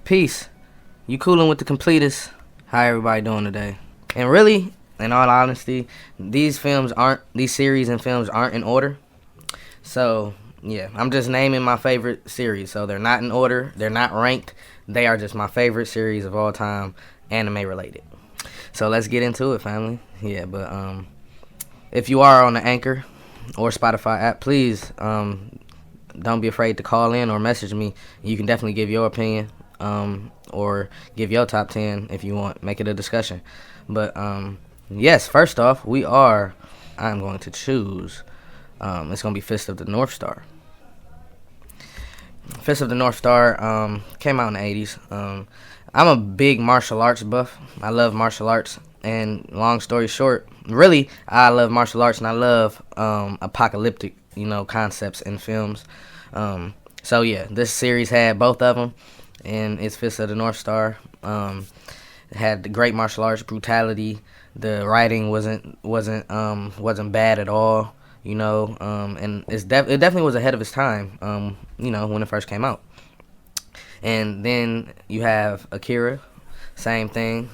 Peace. You coolin' with the Completists? How everybody doing today? And really, in all honesty, these series and films aren't in order. So, yeah, I'm just naming my favorite series. So they're not in order. They're not ranked. They are just my favorite series of all time, anime related. So let's get into it, family. Yeah, but if you are on the Anchor or Spotify app, please don't be afraid to call in or message me. You can definitely give your opinion or give your top 10 if you want. Make it a discussion. But yes, first off, I'm going to choose. It's going to be Fist of the North Star. Fist of the North Star came out in the 80s. I'm a big martial arts buff. I love martial arts. And long story short, really, I love martial arts and I love apocalyptic, concepts in films. So yeah, this series had both of them, and it's Fist of the North Star. It had the great martial arts, brutality. The writing wasn't bad at all, and it definitely was ahead of its time, when it first came out. And then you have Akira, same thing,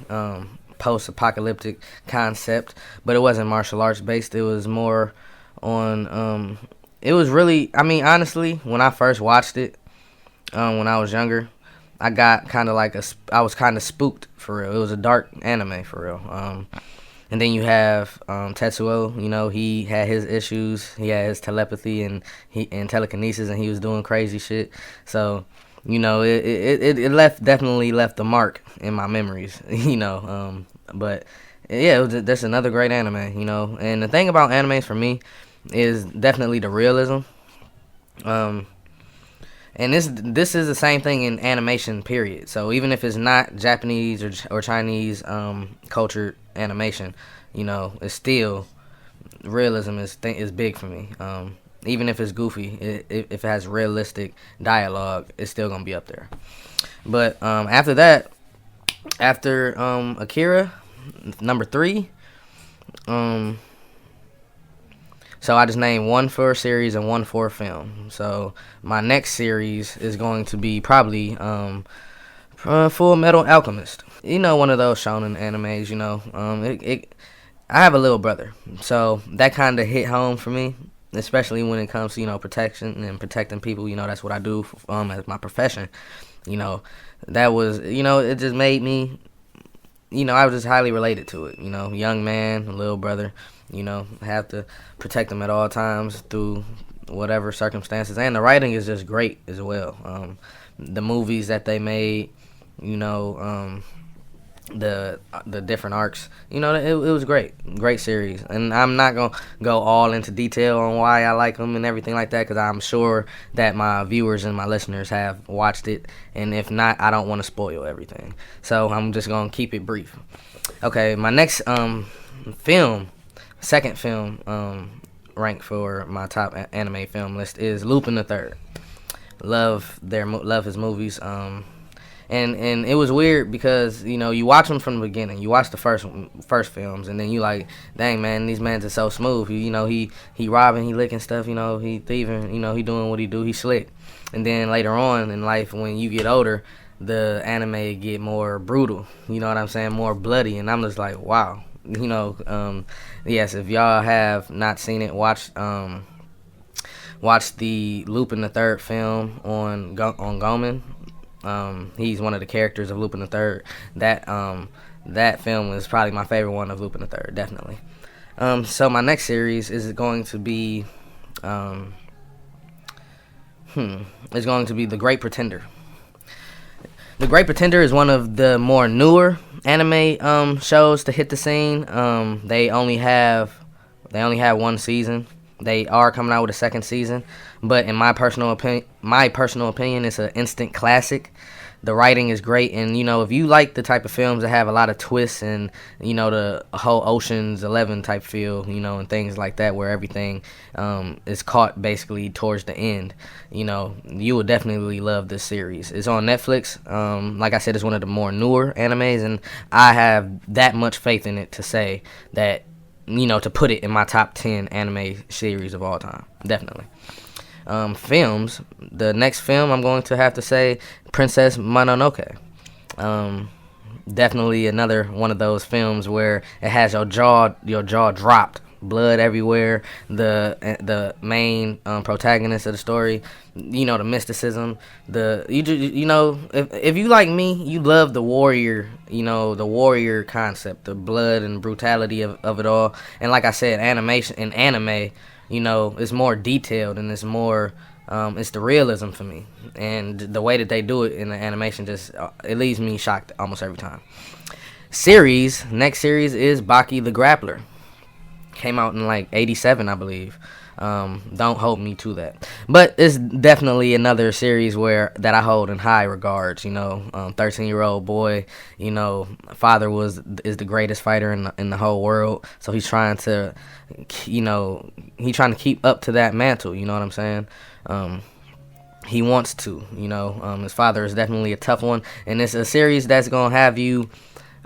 post-apocalyptic concept, but it wasn't martial arts based. It was more on, it was really, honestly, when I first watched it, when I was younger, I got kind of I was kind of spooked for real. It was a dark anime for real. And then you have Tetsuo. He had his issues. He had his telepathy and telekinesis, and he was doing crazy shit. So, it definitely left a mark in my memories. But yeah, that's another great anime. And the thing about animes for me is definitely the realism. And this is the same thing in animation, period. So even if it's not Japanese or Chinese cultured animation, it's still realism is big for me. Even if it's goofy, if it has realistic dialogue, it's still gonna be up there. But after that, after Akira, number 3. So I just named one for a series and one for a film. So my next series is going to be probably Full Metal Alchemist. One of those shonen animes. I have a little brother, so that kind of hit home for me, especially when it comes to protection and protecting people. That's what I do as my profession. That was it just made me. I was just highly related to it. Young man, a little brother. Have to protect them at all times through whatever circumstances. And the writing is just great as well. The movies that they made, the different arcs, it was great series. And I'm not gonna go all into detail on why I like them and everything like that, because I'm sure that my viewers and my listeners have watched it, and if not, I don't want to spoil everything. So I'm just gonna keep it brief. Okay, my next second film ranked for my top anime film list is Lupin the Third. Love his movies. And it was weird because you watch them from the beginning. You watch the first films, and then you like, dang man, these mans are so smooth. He robbing, he licking stuff. He thieving. He doing what he do. He slick. And then later on in life, when you get older, the anime get more brutal. You know what I'm saying? More bloody. And I'm just like, wow. Yes, if y'all have not seen it, watch the Lupin the Third film on Gomen. He's one of the characters of Lupin the Third. That film is probably my favorite one of Lupin the Third, definitely. So my next series is going to be is going to be The Great Pretender. The Great Pretender is one of the more newer anime shows to hit the scene. They only have one season. They are coming out with a second season, but in my personal opinion, it's an instant classic. The writing is great, and if you like the type of films that have a lot of twists and the whole Ocean's 11 type feel, and things like that, where everything is caught basically towards the end, you will definitely love this series. It's on Netflix. Like I said, it's one of the more newer animes, and I have that much faith in it to say that to put it in my top 10 anime series of all time, definitely. Films. The next film I'm going to have to say Princess Mononoke. Definitely another one of those films where it has your jaw dropped, blood everywhere. The main protagonist of the story, the mysticism, if you like me, you love the warrior, the warrior concept, the blood and brutality of it all. And like I said, anime, it's more detailed and it's more. It's the realism for me, and the way that they do it in the animation just it leaves me shocked almost every time. Next series is Baki the Grappler. Came out in like '87, I believe. Don't hold me to that, but it's definitely another series that I hold in high regards. 13-year-old boy. Father is the greatest fighter in the whole world, so he's trying to, keep up to that mantle. You know what I'm saying? He wants to. His father is definitely a tough one, and it's a series that's gonna have you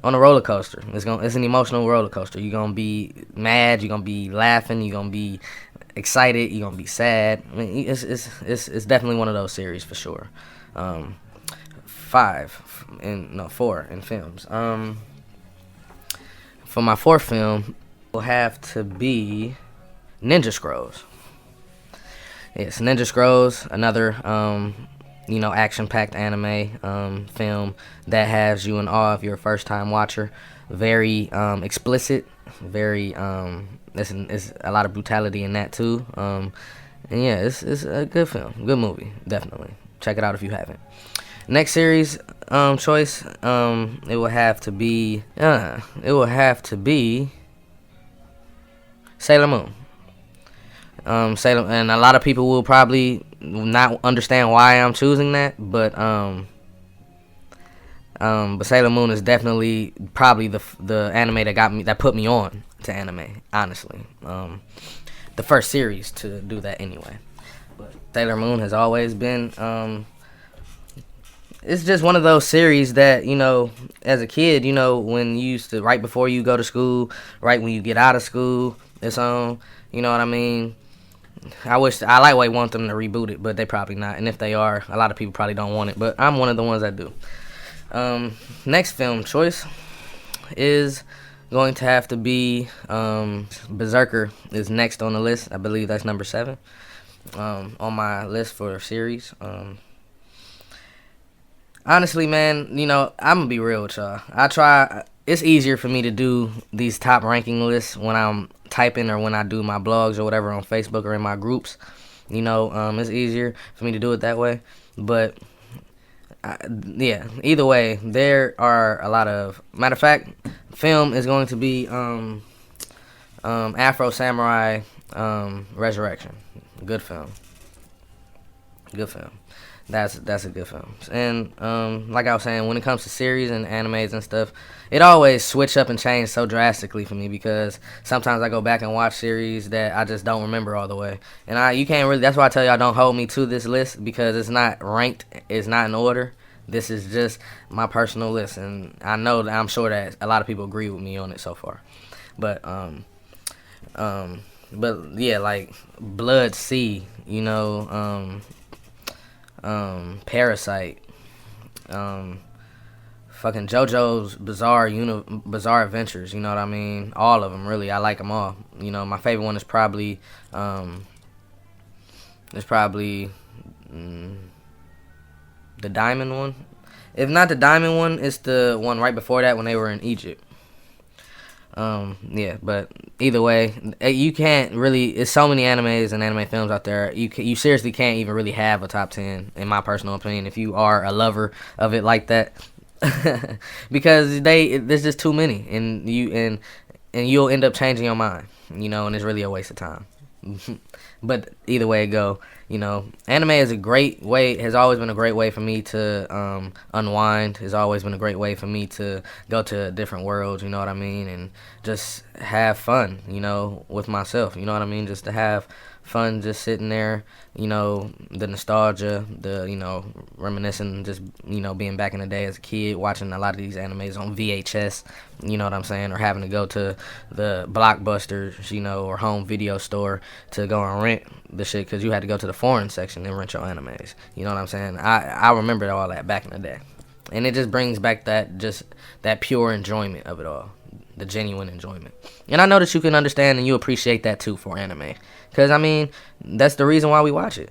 on a roller coaster. It's an emotional roller coaster. You're gonna be mad. You're gonna be laughing. You're gonna be excited. You're gonna be sad. I mean, it's definitely one of those series for sure. 4 in films. For my 4th film, will have to be Ninja Scrolls. Yes, Ninja Scrolls, another action-packed anime film that has you in awe of your first-time watcher. Very explicit, very there's a lot of brutality in that too. And yeah, it's a good film, good movie, definitely. Check it out if you haven't. Next series choice, it will have to be Sailor Moon. Sailor, and a lot of people will probably not understand why I'm choosing that, but Sailor Moon is definitely probably the anime that put me on to anime. Honestly, the first series to do that anyway. But Sailor Moon has always been. It's just one of those series that, as a kid, when you used to, right before you go to school, right when you get out of school, it's on. You know what I mean? I lightweight want them to reboot it, but they probably not. And if they are, a lot of people probably don't want it. But I'm one of the ones that do. Next film choice is going to have to be Berserker is next on the list. I believe that's number 7 on my list for series. Honestly, man, I'm going to be real with y'all. It's easier for me to do these top ranking lists when I'm typing or when I do my blogs or whatever on Facebook or in my groups. It's easier for me to do it that way. But, either way, there are a lot of... Matter of fact, film is going to be Afro Samurai Resurrection. Good film. That's a good film. And like I was saying, when it comes to series and animes and stuff, it always switch up and change so drastically for me because sometimes I go back and watch series that I just don't remember all the way. And you can't really, that's why I tell y'all don't hold me to this list because it's not ranked, it's not in order. This is just my personal list, and I'm sure that a lot of people agree with me on it so far. But yeah, like Blood Sea, Parasite, fucking JoJo's Bizarre Adventures, you know what I mean? All of them, really. I like them all. My favorite one is probably the Diamond one. If not the Diamond one, it's the one right before that when they were in Egypt. Yeah, but either way, you can't really. It's so many animes and anime films out there. You seriously can't even really have a top 10, in my personal opinion, if you are a lover of it like that, because there's just too many, and you'll end up changing your mind, and it's really a waste of time. But either way it go, anime is a great way, has always been a great way for me to unwind, has always been a great way for me to go to different worlds, you know what I mean, and just have fun, with myself, you know what I mean, just to have fun just sitting there, the nostalgia, the, reminiscing, just, being back in the day as a kid, watching a lot of these animes on VHS, you know what I'm saying, or having to go to the Blockbusters, or home video store to go and rent rent the shit because you had to go to the foreign section and rent your animes. You know what I'm saying? I remember all that back in the day, and it just brings back that pure enjoyment of it all, the genuine enjoyment. And I know that you can understand and you appreciate that too for anime, because I mean that's the reason why we watch it.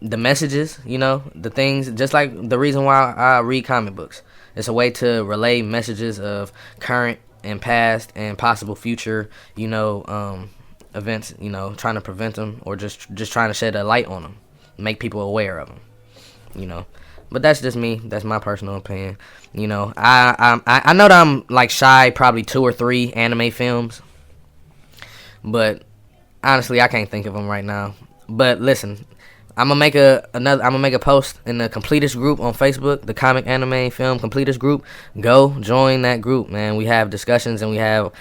The messages, the things, just like the reason why I read comic books. It's a way to relay messages of current and past and possible future, events, trying to prevent them or just trying to shed a light on them, make people aware of them, But that's just me. That's my personal opinion. I know that I'm like shy probably 2 or 3 anime films, but honestly, I can't think of them right now. But listen, I'm gonna make a post in the Completist group on Facebook, the comic anime film Completist group. Go join that group, man. We have discussions and we have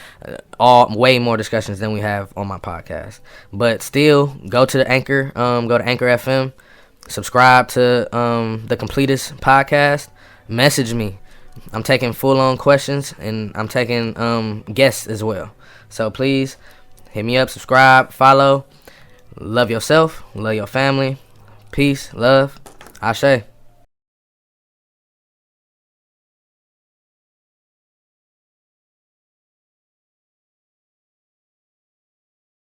way more discussions than we have on my podcast. But still, go to the Anchor, go to Anchor FM, subscribe to the Completist podcast. Message me. I'm taking full-on questions and I'm taking guests as well. So please hit me up, subscribe, follow. Love yourself, love your family. Peace, love, Ashe.